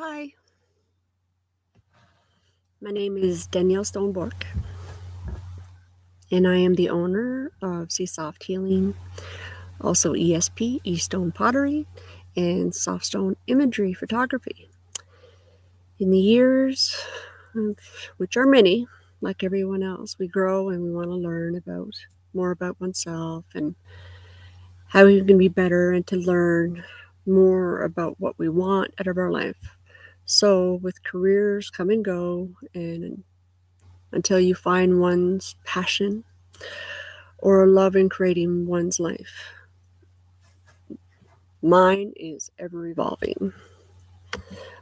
Hi, my name is Danielle Bourque, and I am the owner of Soft Healing, also ESP, E-Stone Pottery, and Soft Stone Imagery Photography. In the years, which are many, like everyone else, we grow and we want to learn more about oneself and how we can be better and to learn more about what we want out of our life. So with careers come and go, and until you find one's passion or love in creating one's life. Mine is ever evolving.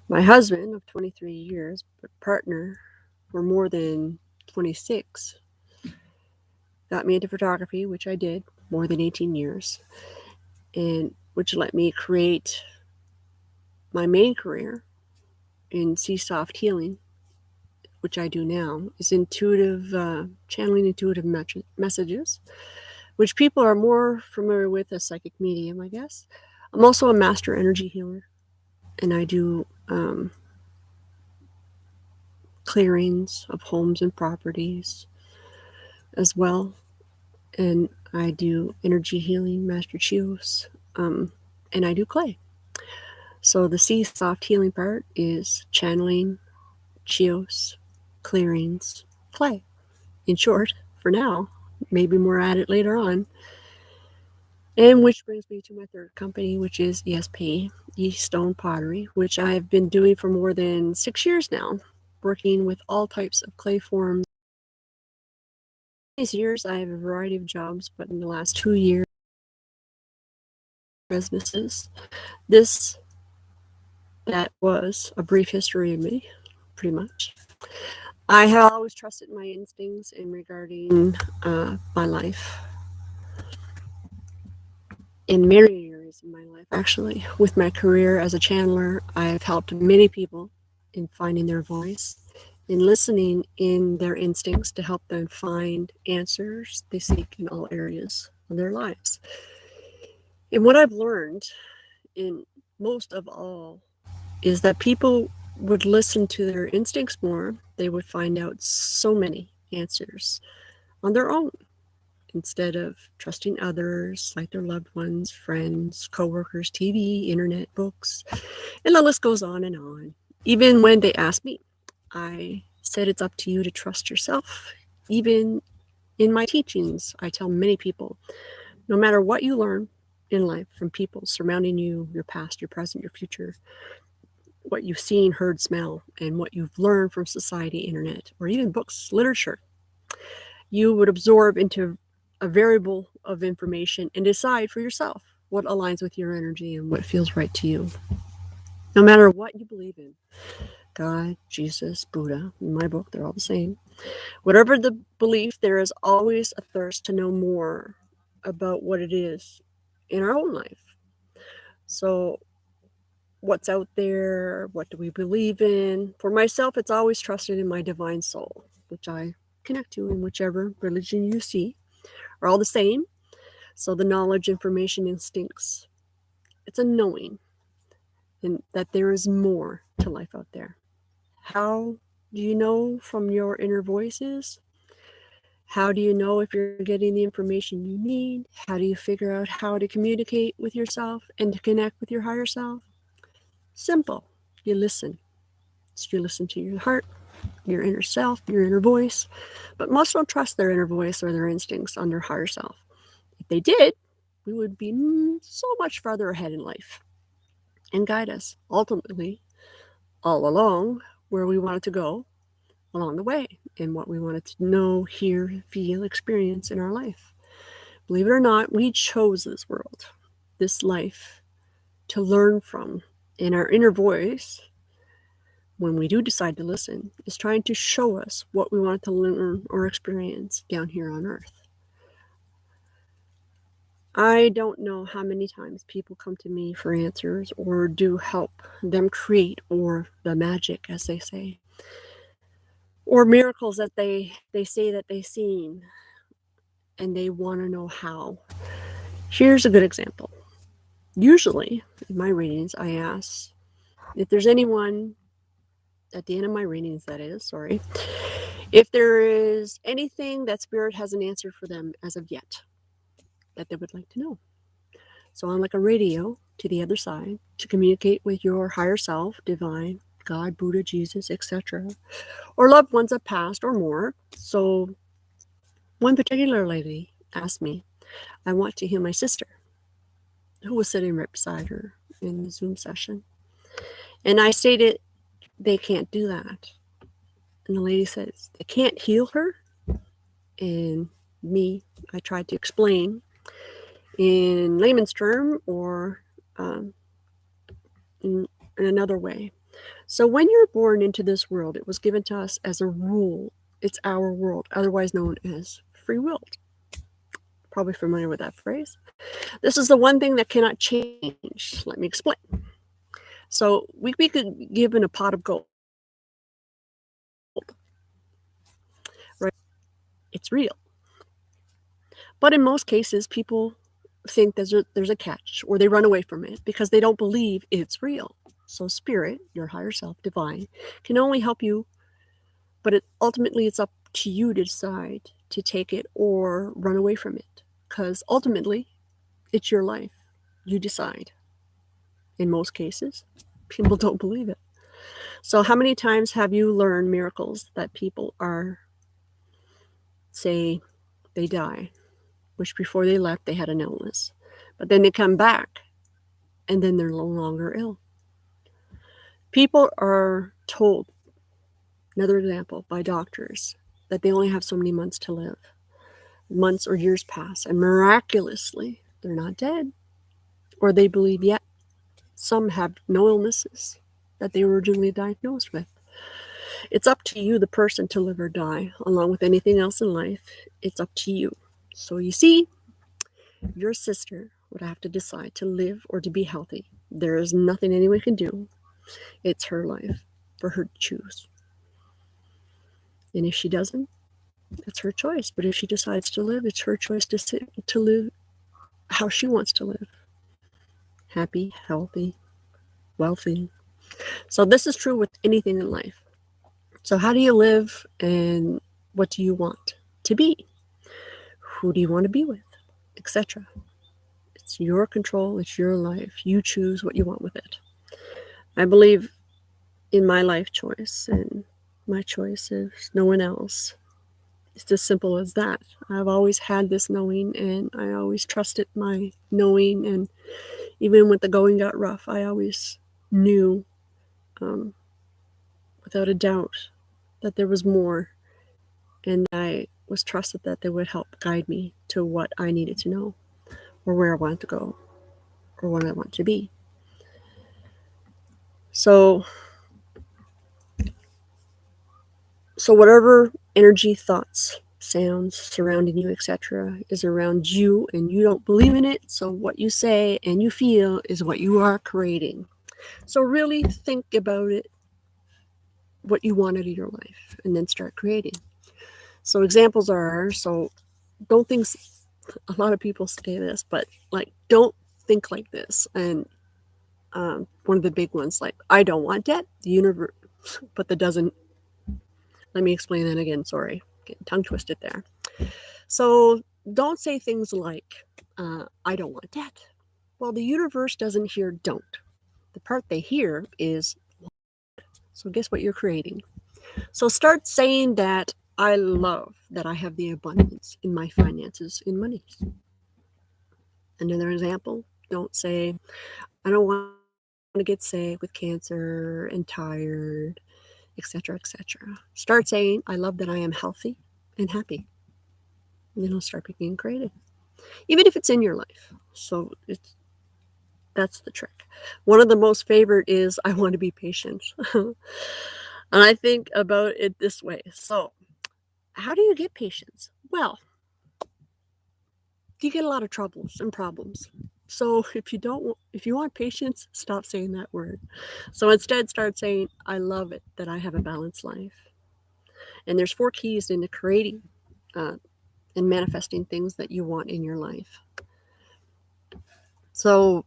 My husband of 23 years, but partner for more than 26, got me into photography, which I did more than 18 years, and which let me create my main career in Soft Healing, which I do now, is channeling intuitive messages, which people are more familiar with as psychic medium, I guess. I'm also a master energy healer, and I do clearings of homes and properties as well. And I do energy healing, master chios, and I do clay. So the Soft Healing part is channeling, chios, clearings, clay. In short, for now, maybe more at it later on. And which brings me to my third company, which is ESP, E-Stone Pottery, which I've been doing for more than 6 years now, working with all types of clay forms. These years, I have a variety of jobs, but in the last 2 years, businesses. That was a brief history of me, pretty much. I have always trusted my instincts in regarding my life. In many areas in my life, actually. With my career as a channeler, I have helped many people in finding their voice, in listening in their instincts to help them find answers they seek in all areas of their lives. And what I've learned in most of all is that people would listen to their instincts more, they would find out so many answers on their own instead of trusting others like their loved ones, friends, coworkers, TV, internet, books, and the list goes on and on. Even when they ask me, I said it's up to you to trust yourself. Even in my teachings, I tell many people, no matter what you learn in life from people surrounding you, your past, your present, your future, what you've seen, heard, smell, and what you've learned from society, internet, or even books, literature, you would absorb into a variable of information and decide for yourself what aligns with your energy and what feels right to you. No matter what you believe in, God, Jesus, Buddha, in my book, they're all the same. Whatever the belief, there is always a thirst to know more about what it is in our own life. So what's out there? What do we believe in? For myself, it's always trusted in my divine soul, which I connect to in whichever religion you see, are all the same. So the knowledge, information, instincts, it's a knowing and that there is more to life out there. How do you know from your inner voices? How do you know if you're getting the information you need? How do you figure out how to communicate with yourself and to connect with your higher self? Simple. You listen. So you listen to your heart, your inner self, your inner voice. But most don't trust their inner voice or their instincts on their higher self. If they did, we would be so much farther ahead in life and guide us ultimately all along where we wanted to go along the way and what we wanted to know, hear, feel, experience in our life. Believe it or not, we chose this world, this life, to learn from. And our inner voice, when we do decide to listen, is trying to show us what we want to learn or experience down here on earth. I don't know how many times people come to me for answers or do help them create, or the magic, as they say, or miracles that they say that they've seen, and they want to know how. Here's a good example. Usually, in my readings, I ask, If there's anyone at the end of my readings, that is, sorry, if there is anything that Spirit hasn't answered for them as of yet that they would like to know. So I'm like a radio to the other side to communicate with your higher self, divine, God, Buddha, Jesus, etc., or loved ones that passed or more. So one particular lady asked me, I want to heal my sister, who was sitting right beside her in the Zoom session. And I stated, they can't do that. And the lady says, they can't heal her? And I tried to explain in layman's term or in another way. So when you're born into this world, it was given to us as a rule. It's our world, otherwise known as free will. Probably familiar with that phrase. This is the one thing that cannot change. Let me explain. So we could be given a pot of gold, right? It's real. But in most cases, people think there's a catch, or they run away from it because they don't believe it's real. So Spirit, your higher self, divine, can only help you, but ultimately it's up to you to decide to take it or run away from it, because ultimately it's your life. You decide. In most cases, people don't believe it. So how many times have you learned miracles that people say they die, which before they left they had an illness, but then they come back and then they're no longer ill? People are told, another example, by doctors, that they only have so many months to live. Months or years pass, and miraculously, they're not dead. Or they believe yet some have no illnesses that they were originally diagnosed with. It's up to you, the person, to live or die. Along with anything else in life, it's up to you. So you see, your sister would have to decide to live or to be healthy. There is nothing anyone can do. It's her life for her to choose. And if she doesn't, it's her choice. But if she decides to live, it's her choice to live how she wants to live. Happy, healthy, wealthy. So this is true with anything in life. So how do you live, and what do you want to be? Who do you want to be with, etc.? It's your control. It's your life. You choose what you want with it. I believe in my life choice, and my choice is no one else. It's as simple as that. I've always had this knowing, and I always trusted my knowing. And even when the going got rough, I always knew without a doubt that there was more. And I was trusted that they would help guide me to what I needed to know, or where I wanted to go, or what I want to be. So whatever energy, thoughts, sounds surrounding you, etc., is around you, and you don't believe in it, so what you say and you feel is what you are creating. So really think about it, what you want out of your life, and then start creating. So examples are, don't think, a lot of people say this, but like, don't think like this. And one of the big ones, like, I don't want debt, the universe, but that doesn't, let me explain that again, sorry, getting tongue twisted there. So don't say things like, I don't want debt. Well, the universe doesn't hear don't. The part they hear is want. So guess what you're creating? So start saying that I love that I have the abundance in my finances, in money. Another example, don't say, I don't want to get sick with cancer and tired, etc., etc. Start saying, I love that I am healthy and happy. And then it'll start being created, even if it's in your life. So that's the trick. One of the most favorite is, I want to be patient. And I think about it this way. So how do you get patience? Well, you get a lot of troubles and problems. So if you want patience, stop saying that word. So instead, start saying, I love it that I have a balanced life. And there's 4 keys into creating and manifesting things that you want in your life. So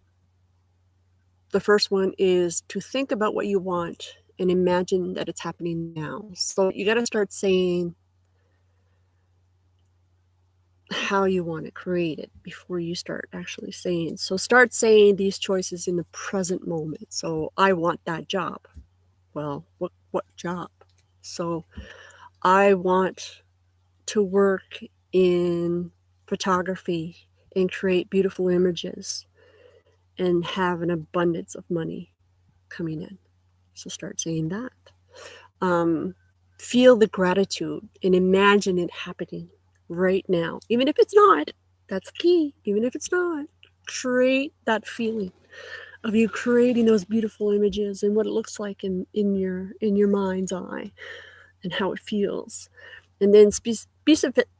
The first one is to think about what you want and imagine that it's happening now. So you got to start saying how you want to create it before you start actually saying. So start saying these choices in the present moment. So I want that job. Well, what job? So I want to work in photography and create beautiful images and have an abundance of money coming in. So start saying that. Feel the gratitude and imagine it happening right now. Even if it's not, that's key. Even if it's not, create that feeling of you creating those beautiful images and what it looks like in your mind's eye and how it feels. And then be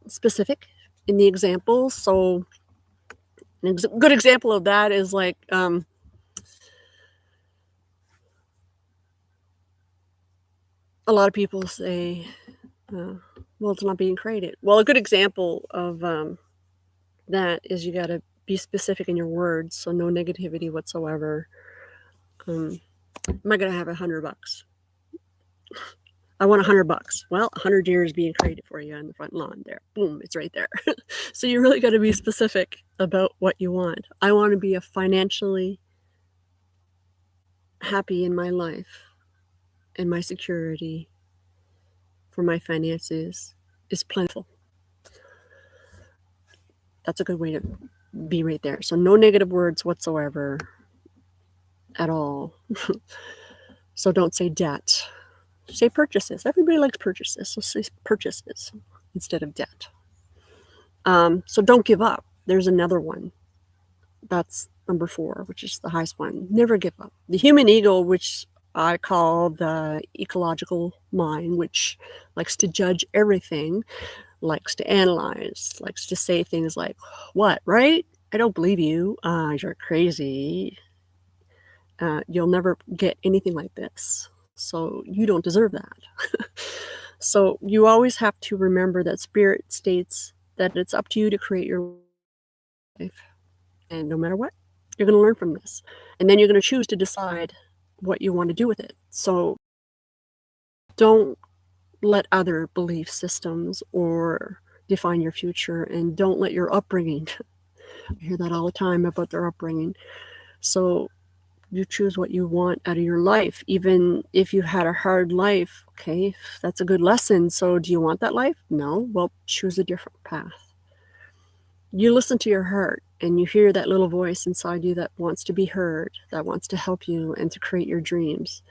specific in the examples. So a good example of that is like a lot of people say, well, it's not being created. Well, a good example of that is you got to be specific in your words, so no negativity whatsoever. Am I going to have $100? I want $100. Well, 100 years being created for you on the front lawn there. Boom, it's right there. So you really got to be specific about what you want. I want to be a financially happy in my life, and my security for my finances is plentiful. That's a good way to be right there. So no negative words whatsoever at all. So don't say debt. Say purchases. Everybody likes purchases. So say purchases instead of debt. So don't give up. There's another one. That's number 4, which is the highest one. Never give up. The human ego, which I call the ecological mind, which likes to judge everything, likes to analyze, likes to say things like, what, right? I don't believe you. You're crazy. You'll never get anything like this. So you don't deserve that. So you always have to remember that spirit states that it's up to you to create your life. And no matter what, you're going to learn from this. And then you're going to choose to decide what you want to do with it. So don't let other belief systems or define your future, and don't let your upbringing. I hear that all the time about their upbringing. So you choose what you want out of your life, even if you had a hard life. Okay, that's a good lesson. So do you want that life? No. Well, choose a different path. You listen to your heart and you hear that little voice inside you that wants to be heard, that wants to help you and to create your dreams.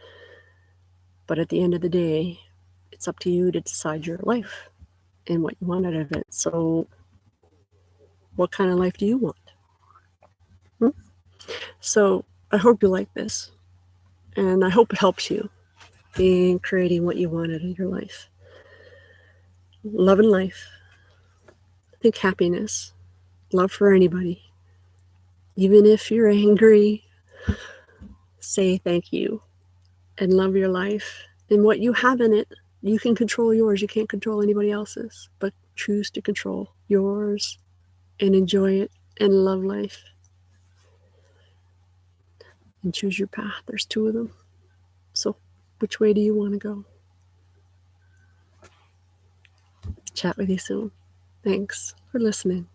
But at the end of the day, it's up to you to decide your life and what you want out of it. So what kind of life do you want? So I hope you like this, and I hope it helps you in creating what you want out of your life. Love and life. Think happiness. Love for anybody. Even if you're angry, say thank you and love your life. And what you have in it, you can control yours. You can't control anybody else's, but choose to control yours and enjoy it and love life. And choose your path. There's 2 of them. So which way do you want to go? Chat with you soon. Thanks for listening.